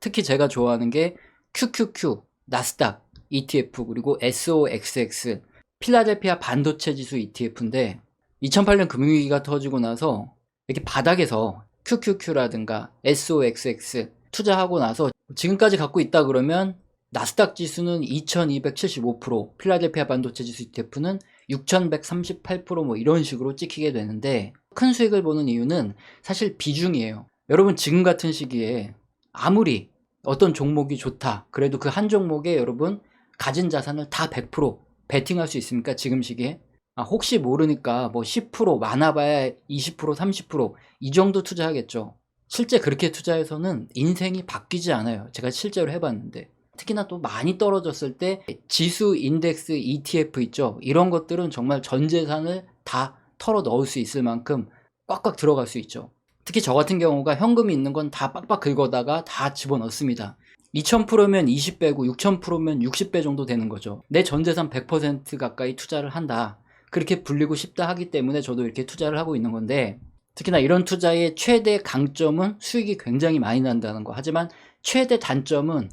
특히 제가 좋아하는 게 QQQ, 나스닥 ETF, 그리고 SOXX, 필라델피아 반도체 지수 ETF인데 2008년 금융위기가 터지고 나서 이렇게 바닥에서 QQQ라든가 SOXX 투자하고 나서 지금까지 갖고 있다 그러면 나스닥 지수는 2275%, 필라델피아 반도체 지수 ETF는 6138% 뭐 이런 식으로 찍히게 되는데, 큰 수익을 보는 이유는 사실 비중이에요. 여러분 지금 같은 시기에 아무리 어떤 종목이 좋다 그래도 그 한 종목에 여러분 가진 자산을 다 100% 베팅할 수 있습니까? 지금 시기에? 혹시 모르니까 뭐 10%, 많아봐야 20%, 30%이 정도 투자하겠죠. 실제 그렇게 투자해서는 인생이 바뀌지 않아요. 제가 실제로 해봤는데. 특히나 또 많이 떨어졌을 때 지수 인덱스 ETF 있죠. 이런 것들은 정말 전 재산을 다 털어 넣을 수 있을 만큼 꽉꽉 들어갈 수 있죠. 특히 저 같은 경우가 현금이 있는 건 다 빡빡 긁어다가 다 집어넣습니다. 2000%면 20배고 6000%면 60배 정도 되는 거죠. 내 전재산 100% 가까이 투자를 한다. 그렇게 불리고 싶다 하기 때문에 저도 이렇게 투자를 하고 있는 건데, 특히나 이런 투자의 최대 강점은 수익이 굉장히 많이 난다는 거. 하지만 최대 단점은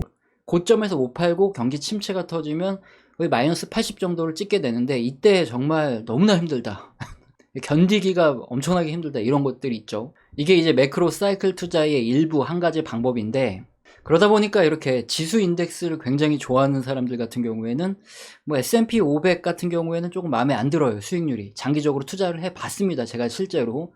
고점에서 못 팔고 경기 침체가 터지면 거의 마이너스 80 정도를 찍게 되는데, 이때 정말 너무나 힘들다. 견디기가 엄청나게 힘들다. 이런 것들이 있죠. 이게 이제 매크로 사이클 투자의 일부 한 가지 방법인데, 그러다 보니까 이렇게 지수 인덱스를 굉장히 좋아하는 사람들 같은 경우에는 뭐 S&P 500 같은 경우에는 조금 마음에 안 들어요. 수익률이. 장기적으로 투자를 해 봤습니다. 제가 실제로.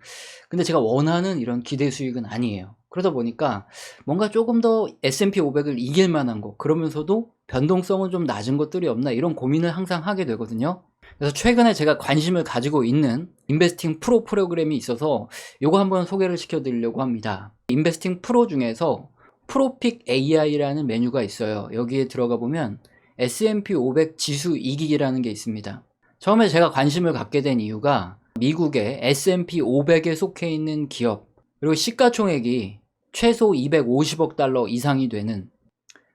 근데 제가 원하는 이런 기대 수익은 아니에요. 그러다 보니까 뭔가 조금 더 S&P 500을 이길 만한 거, 그러면서도 변동성은 좀 낮은 것들이 없나, 이런 고민을 항상 하게 되거든요. 그래서 최근에 제가 관심을 가지고 있는 인베스팅 프로 프로그램이 있어서 요거 한번 소개를 시켜드리려고 합니다. 인베스팅 프로 중에서 프로픽 AI라는 메뉴가 있어요. 여기에 들어가 보면 S&P 500 지수 이기기라는 게 있습니다. 처음에 제가 관심을 갖게 된 이유가 미국의 S&P 500에 속해 있는 기업, 그리고 시가총액이 최소 250억 달러 이상이 되는,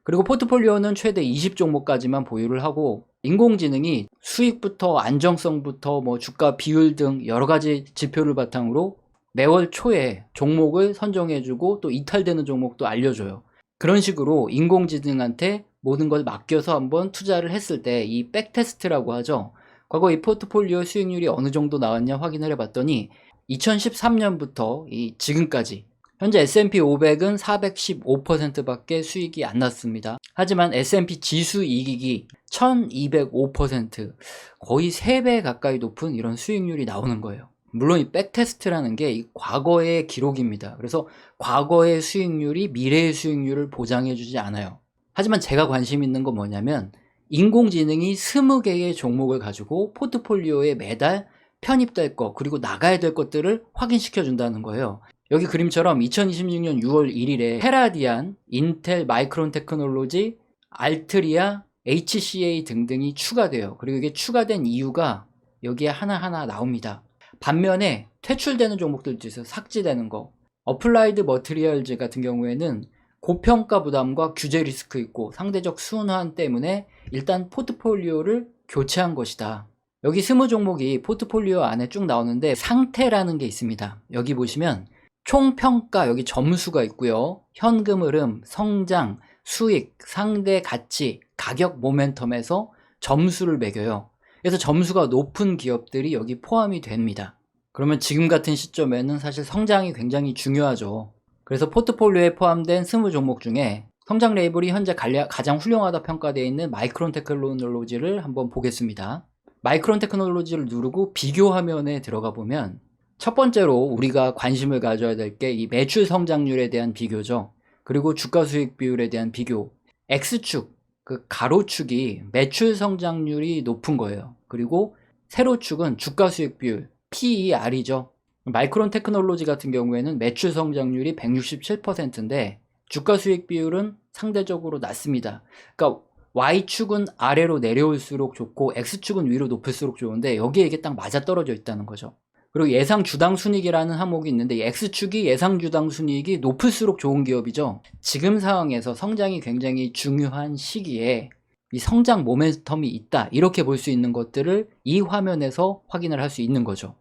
그리고 포트폴리오는 최대 20종목까지만 보유를 하고, 인공지능이 수익부터 안정성부터 뭐 주가 비율 등 여러 가지 지표를 바탕으로 매월 초에 종목을 선정해주고 또 이탈되는 종목도 알려줘요. 그런 식으로 인공지능한테 모든 걸 맡겨서 한번 투자를 했을 때 이 백테스트라고 하죠. 과거 이 포트폴리오 수익률이 어느 정도 나왔냐 확인을 해봤더니 2013년부터 지금까지 현재 S&P 500은 415%밖에 수익이 안 났습니다. 하지만 S&P 지수 이기기 1205%, 거의 3배 가까이 높은 이런 수익률이 나오는 거예요. 물론 이 백테스트라는 게 이 과거의 기록입니다. 그래서 과거의 수익률이 미래의 수익률을 보장해주지 않아요. 하지만 제가 관심 있는 건 뭐냐면, 인공지능이 20개의 종목을 가지고 포트폴리오에 매달 편입될 것, 그리고 나가야 될 것들을 확인시켜 준다는 거예요. 여기 그림처럼 2026년 6월 1일에 테라디안, 인텔, 마이크론 테크놀로지, 알트리아, HCA 등등이 추가돼요. 그리고 이게 추가된 이유가 여기에 하나하나 나옵니다. 반면에 퇴출되는 종목들도 있어요. 삭제되는 거. 어플라이드 머티리얼즈 같은 경우에는 고평가 부담과 규제 리스크 있고 상대적 순환 때문에 일단 포트폴리오를 교체한 것이다. 여기 20종목이 포트폴리오 안에 쭉 나오는데 상태라는 게 있습니다. 여기 보시면 총평가, 여기 점수가 있고요. 현금 흐름, 성장, 수익, 상대 가치, 가격 모멘텀에서 점수를 매겨요. 그래서 점수가 높은 기업들이 여기 포함이 됩니다. 그러면 지금 같은 시점에는 사실 성장이 굉장히 중요하죠. 그래서 포트폴리오에 포함된 20종목 중에 성장 레이블이 현재 가장 훌륭하다 평가되어 있는 마이크론 테크놀로지를 한번 보겠습니다. 마이크론 테크놀로지를 누르고 비교 화면에 들어가 보면 첫 번째로 우리가 관심을 가져야 될 게 이 매출 성장률에 대한 비교죠. 그리고 주가 수익 비율에 대한 비교. X축, 그 가로축이 매출 성장률이 높은 거예요. 그리고 세로축은 주가 수익 비율, PER이죠. 마이크론 테크놀로지 같은 경우에는 매출 성장률이 167%인데 주가 수익 비율은 상대적으로 낮습니다. 그러니까 Y축은 아래로 내려올수록 좋고 X축은 위로 높을수록 좋은데 여기에 이게 딱 맞아떨어져 있다는 거죠. 그리고 예상 주당 순이익이라는 항목이 있는데 이 X축이 예상 주당 순이익이 높을수록 좋은 기업이죠. 지금 상황에서 성장이 굉장히 중요한 시기에 이 성장 모멘텀이 있다, 이렇게 볼 수 있는 것들을 이 화면에서 확인을 할 수 있는 거죠.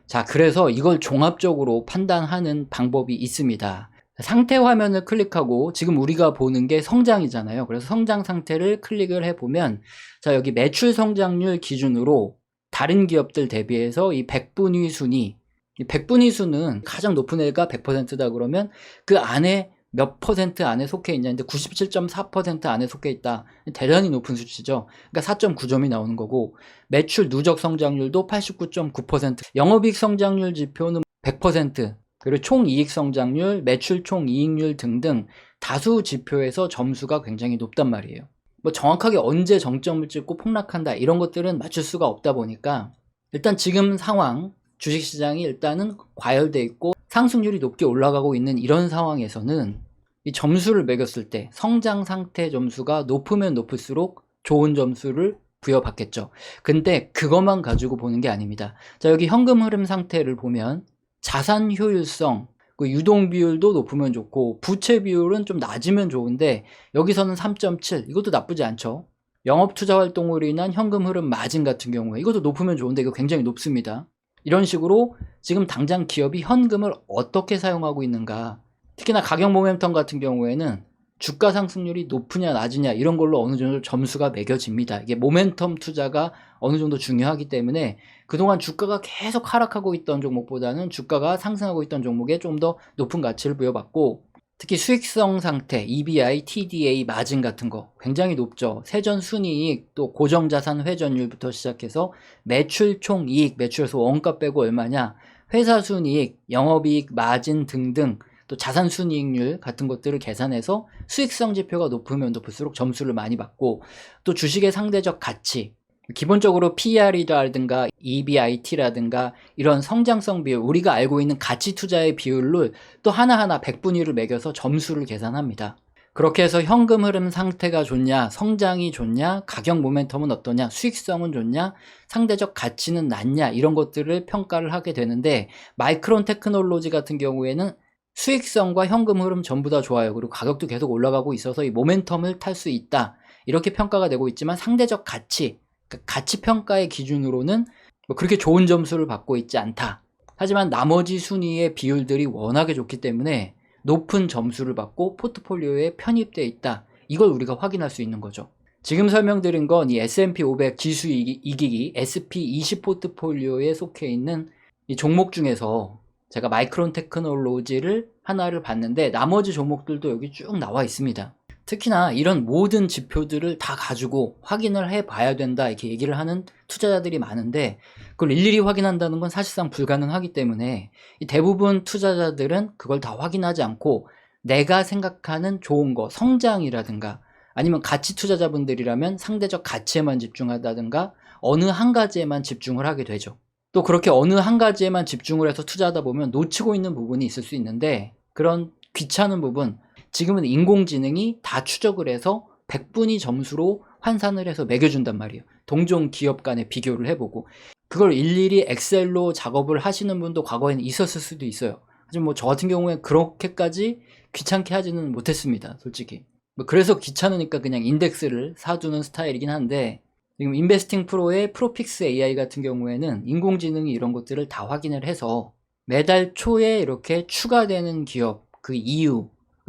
자, 그래서 이걸 종합적으로 판단하는 방법이 있습니다. 상태 화면을 클릭하고 지금 우리가 보는 게 성장이잖아요. 그래서 성장 상태를 클릭을 해보면 자, 여기 매출 성장률 기준으로 다른 기업들 대비해서 이 백분위 순위, 이 백분위 수는 가장 높은 애가 100%다 그러면 그 안에 몇 퍼센트 안에 속해 있냐. 근데 97.4% 안에 속해 있다. 대단히 높은 수치죠. 그러니까 4.9점이 나오는 거고, 매출 누적 성장률도 89.9%, 영업이익 성장률 지표는 100%, 그리고 총이익 성장률, 매출 총이익률 등등 다수 지표에서 점수가 굉장히 높단 말이에요. 뭐 정확하게 언제 정점을 찍고 폭락한다 이런 것들은 맞출 수가 없다 보니까 일단 지금 상황, 주식시장이 일단은 과열돼 있고 상승률이 높게 올라가고 있는 이런 상황에서는 이 점수를 매겼을 때 성장 상태 점수가 높으면 높을수록 좋은 점수를 부여받겠죠. 근데 그것만 가지고 보는 게 아닙니다. 자, 여기 현금 흐름 상태를 보면 자산 효율성, 그 유동 비율도 높으면 좋고 부채 비율은 좀 낮으면 좋은데 여기서는 3.7, 이것도 나쁘지 않죠. 영업 투자 활동으로 인한 현금 흐름 마진 같은 경우에 이것도 높으면 좋은데 이거 굉장히 높습니다. 이런 식으로 지금 당장 기업이 현금을 어떻게 사용하고 있는가, 특히나 가격 모멘텀 같은 경우에는 주가 상승률이 높으냐 낮으냐 이런 걸로 어느 정도 점수가 매겨집니다. 이게 모멘텀 투자가 어느 정도 중요하기 때문에 그동안 주가가 계속 하락하고 있던 종목보다는 주가가 상승하고 있던 종목에 좀 더 높은 가치를 부여받고, 특히 수익성 상태, EBI, TDA, 마진 같은 거 굉장히 높죠. 세전 순이익, 또 고정자산 회전율부터 시작해서 매출 총이익, 매출에서 원가 빼고 얼마냐, 회사 순이익, 영업이익, 마진 등등 또 자산 순이익률 같은 것들을 계산해서 수익성 지표가 높으면 높을수록 점수를 많이 받고, 또 주식의 상대적 가치, 기본적으로 PER이라든가 EBIT라든가 이런 성장성 비율, 우리가 알고 있는 가치 투자의 비율을 또 하나하나 백분위를 매겨서 점수를 계산합니다. 그렇게 해서 현금 흐름 상태가 좋냐, 성장이 좋냐, 가격 모멘텀은 어떠냐, 수익성은 좋냐, 상대적 가치는 낮냐, 이런 것들을 평가를 하게 되는데, 마이크론 테크놀로지 같은 경우에는 수익성과 현금 흐름 전부 다 좋아요. 그리고 가격도 계속 올라가고 있어서 이 모멘텀을 탈 수 있다, 이렇게 평가가 되고 있지만 상대적 가치, 가치 평가의 기준으로는 뭐 그렇게 좋은 점수를 받고 있지 않다. 하지만 나머지 순위의 비율들이 워낙에 좋기 때문에 높은 점수를 받고 포트폴리오에 편입되어 있다, 이걸 우리가 확인할 수 있는 거죠. 지금 설명드린 건 이 S&P 500 지수 이기기 SP20 포트폴리오에 속해 있는 이 종목 중에서 제가 마이크론 테크놀로지를 하나를 봤는데 나머지 종목들도 여기 쭉 나와 있습니다. 특히나 이런 모든 지표들을 다 가지고 확인을 해 봐야 된다, 이렇게 얘기를 하는 투자자들이 많은데 그걸 일일이 확인한다는 건 사실상 불가능하기 때문에 대부분 투자자들은 그걸 다 확인하지 않고 내가 생각하는 좋은 거, 성장이라든가 아니면 가치 투자자분들이라면 상대적 가치에만 집중한다든가 어느 한 가지에만 집중을 하게 되죠. 또 그렇게 어느 한 가지에만 집중을 해서 투자하다 보면 놓치고 있는 부분이 있을 수 있는데, 그런 귀찮은 부분, 지금은 인공지능이 다 추적을 해서 100분위 점수로 환산을 해서 매겨준단 말이에요. 동종 기업 간의 비교를 해보고, 그걸 일일이 엑셀로 작업을 하시는 분도 과거에는 있었을 수도 있어요. 하지만 뭐 저 같은 경우에 그렇게까지 귀찮게 하지는 못했습니다, 솔직히. 뭐 그래서 귀찮으니까 그냥 인덱스를 사두는 스타일이긴 한데, 지금 인베스팅 프로의 프로픽스 AI 같은 경우에는 인공지능이 이런 것들을 다 확인을 해서 매달 초에 이렇게 추가되는 기업, 그 이유,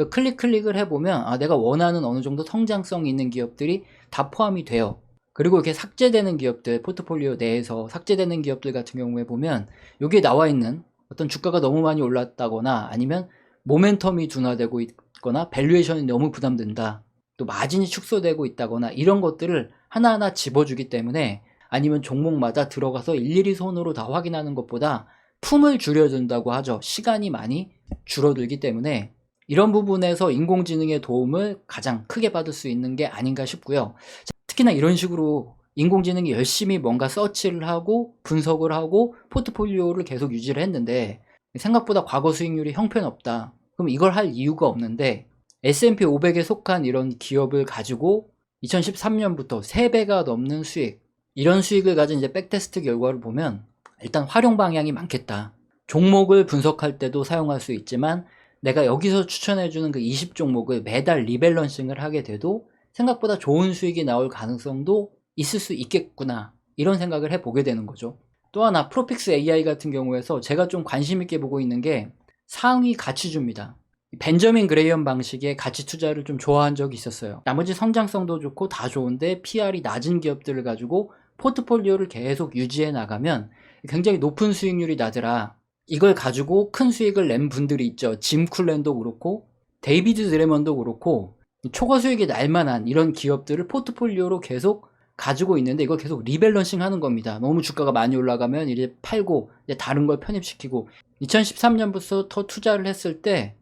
클릭을 해보면 아, 내가 원하는 어느 정도 성장성 있는 기업들이 다 포함이 돼요. 그리고 이렇게 삭제되는 기업들, 포트폴리오 내에서 삭제되는 기업들 같은 경우에 보면 여기에 나와 있는 어떤 주가가 너무 많이 올랐다거나 아니면 모멘텀이 둔화되고 있거나 밸류에이션이 너무 부담된다, 또 마진이 축소되고 있다거나 이런 것들을 하나하나 집어주기 때문에, 아니면 종목마다 들어가서 일일이 손으로 다 확인하는 것보다 품을 줄여준다고 하죠. 시간이 많이 줄어들기 때문에 이런 부분에서 인공지능의 도움을 가장 크게 받을 수 있는 게 아닌가 싶고요. 특히나 이런 식으로 인공지능이 열심히 뭔가 서치를 하고 분석을 하고 포트폴리오를 계속 유지를 했는데 생각보다 과거 수익률이 형편없다, 그럼 이걸 할 이유가 없는데, S&P 500에 속한 이런 기업을 가지고 2013년부터 3배가 넘는 수익, 이런 수익을 가진 이제 백테스트 결과를 보면 일단 활용 방향이 많겠다. 종목을 분석할 때도 사용할 수 있지만 내가 여기서 추천해주는 그 20종목을 매달 리밸런싱을 하게 돼도 생각보다 좋은 수익이 나올 가능성도 있을 수 있겠구나, 이런 생각을 해보게 되는 거죠. 또 하나, 프로픽스 AI 같은 경우에서 제가 좀 관심 있게 보고 있는 게 상위 가치주입니다. 벤저민 그레이엄 방식의 가치 투자를 좀 좋아한 적이 있었어요. 나머지 성장성도 좋고 다 좋은데 PR이 낮은 기업들을 가지고 포트폴리오를 계속 유지해 나가면 굉장히 높은 수익률이 나더라. 이걸 가지고 큰 수익을 낸 분들이 있죠. 짐 쿨렌도 그렇고 데이비드 드레먼도 그렇고 초과 수익이 날 만한 이런 기업들을 포트폴리오로 계속 가지고 있는데 이걸 계속 리밸런싱 하는 겁니다. 너무 주가가 많이 올라가면 이제 팔고 이제 다른 걸 편입시키고 2013년부터 투자를 했을 때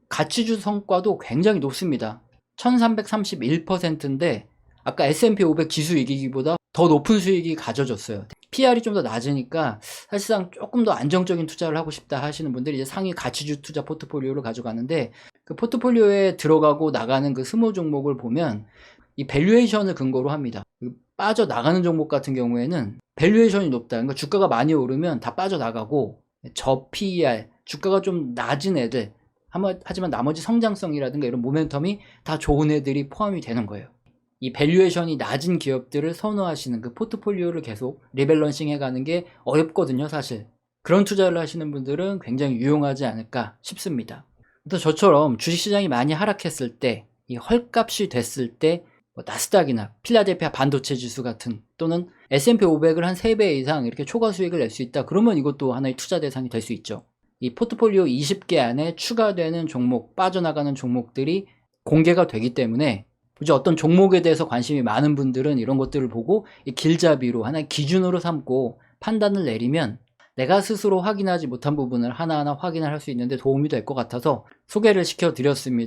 가치주 성과도 굉장히 높습니다. 1331%인데 아까 S&P 500 지수 이기기보다 더 높은 수익이 가져졌어요. PR이 좀 더 낮으니까 사실상 조금 더 안정적인 투자를 하고 싶다 하시는 분들이 이제 상위 가치주 투자 포트폴리오를 가져가는데 그 포트폴리오에 들어가고 나가는 그 스모 종목을 보면 이 밸류에이션을 근거로 합니다. 빠져나가는 종목 같은 경우에는 밸류에이션이 높다. 그러니까 주가가 많이 오르면 다 빠져나가고 저 PER, 주가가 좀 낮은 애들 하지만 나머지 성장성이라든가 이런 모멘텀이 다 좋은 애들이 포함이 되는 거예요. 이 밸류에이션이 낮은 기업들을 선호하시는 그 포트폴리오를 계속 리밸런싱 해가는 게 어렵거든요, 사실. 그런 투자를 하시는 분들은 굉장히 유용하지 않을까 싶습니다. 또 저처럼 주식시장이 많이 하락했을 때, 이 헐값이 됐을 때, 나스닥이나 필라델피아 반도체 지수 같은 또는 S&P 500을 한 3배 이상 이렇게 초과 수익을 낼 수 있다. 그러면 이것도 하나의 투자 대상이 될 수 있죠. 이 포트폴리오 20개 안에 추가되는 종목, 빠져나가는 종목들이 공개가 되기 때문에 이제 어떤 종목에 대해서 관심이 많은 분들은 이런 것들을 보고 이 길잡이로 하나의 기준으로 삼고 판단을 내리면 내가 스스로 확인하지 못한 부분을 하나하나 확인을 할 수 있는데 도움이 될 것 같아서 소개를 시켜드렸습니다.